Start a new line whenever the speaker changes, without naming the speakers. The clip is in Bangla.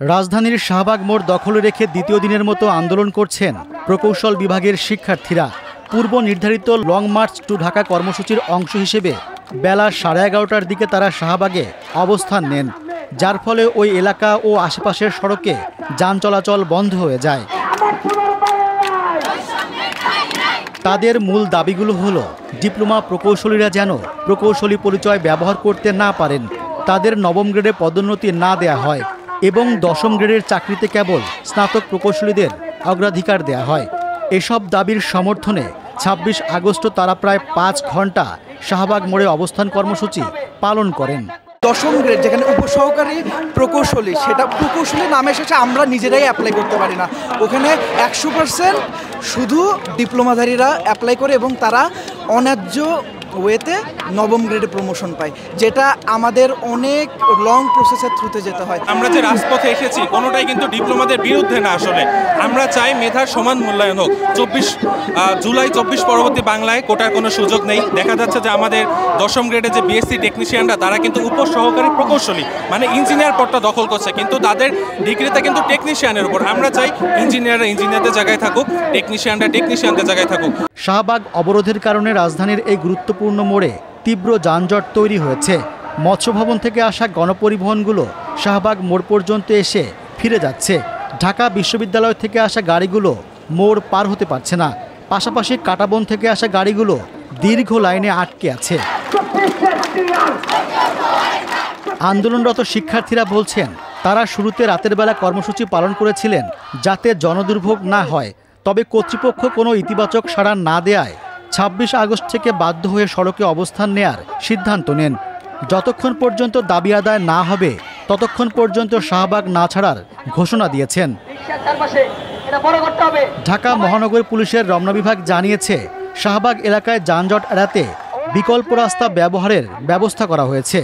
রাজধানীর শাহবাগ মোড় দখলে রেখে দ্বিতীয় দিনের মতো আন্দোলন করছেন প্রকৌশল বিভাগের শিক্ষার্থীরা। পূর্ব নির্ধারিত লং মার্চ টু ঢাকা কর্মসূচির অংশ হিসেবে বেলা 11:30টার দিকে তারা শাহবাগে অবস্থান নেন, যার ফলে ওই এলাকা ও আশেপাশের সড়কে যান চলাচল বন্ধ হয়ে যায়। তাদের মূল দাবিগুলো হলো ডিপ্লোমা প্রকৌশলীরা যেন প্রকৌশলী পরিচয় ব্যবহার করতে না পারেন, তাদের নবম গ্রেডে পদোন্নতি না দেয়া হয় এবং দশম গ্রেডের চাকরিতে কেবল স্নাতক প্রকৌশলীদের অগ্রাধিকার দেয়া হয়। এসব দাবির সমর্থনে ২৬ আগস্ট তারা প্রায় ৫ ঘন্টা শাহবাগ মোড়ে অবস্থান কর্মসূচি পালন করেন।
দশম গ্রেড যেখানে উপসহকারী প্রকৌশলী, সেটা প্রকৌশলী নামে এসেছে, আমরা নিজেরাই অ্যাপ্লাই করতে পারি না। ওখানে ১০০% শুধু ডিপ্লোমাধারীরা অ্যাপ্লাই করে এবং তারা অন্যায্য ওয়েতে নবম গ্রেডে প্রমোশন পায়, যেটা আমাদের অনেক লং প্রসেসের থ্রুতে যেতে হয়।
আমরা যে রাজপথে এসেছি কোনোটাই কিন্তু ডিপ্লোমাদের বিরুদ্ধে না। আসলে আমরা চাই মেধার সমান মূল্যায়ন হোক। জুলাই ২৪ পরবর্তী বাংলায় কোটার কোনো সুযোগ নেই। দেখা যাচ্ছে যে আমাদের দশম গ্রেডে যে বিএসসি টেকনিশিয়ানরা তারা কিন্তু উপসহকারী প্রকৌশলী মানে ইঞ্জিনিয়ার পদটা দখল করছে, কিন্তু তাদের ডিগ্রিতে কিন্তু টেকনিশিয়ানের উপর। আমরা চাই ইঞ্জিনিয়াররা ইঞ্জিনিয়ারদের জায়গায় থাকুক, টেকনিশিয়ানরা টেকনিশিয়ানদের জায়গায় থাকুক।
শাহবাগ অবরোধের কারণে রাজধানীর এই গুরুত্বপূর্ণ মোড়ে তীব্র যানজট তৈরি হয়েছে। মৎস্য ভবন থেকে আসা গণপরিবহনগুলো শাহবাগ মোড় পর্যন্ত এসে ফিরে যাচ্ছে। ঢাকা বিশ্ববিদ্যালয় থেকে আসা গাড়িগুলো মোড় পার হতে পারছে না। পাশাপাশি কাটাবন থেকে আসা গাড়িগুলো দীর্ঘ লাইনে আটকে আছে। আন্দোলনরত শিক্ষার্থীরা বলছেন, তারা শুরুতে রাতের বেলা কর্মসূচি পালন করেছিলেন যাতে জনদুর্ভোগ না হয়, তবে কর্তৃপক্ষ কোনো ইতিবাচক সাড়া না দেয়ায় ২৬ আগস্ট থেকে বাধ্য হয়ে সড়কে অবস্থান নেয়ার সিদ্ধান্ত নেন। যতক্ষণ পর্যন্ত দাবি আদায় না হবে ততক্ষণ পর্যন্ত শাহবাগ না ছাড়ার ঘোষণা দিয়েছেন। ঢাকা মহানগর পুলিশের রমনা বিভাগ জানিয়েছে, শাহবাগ এলাকায় যানজট এড়াতে বিকল্প রাস্তা ব্যবহারের ব্যবস্থা করা হয়েছে।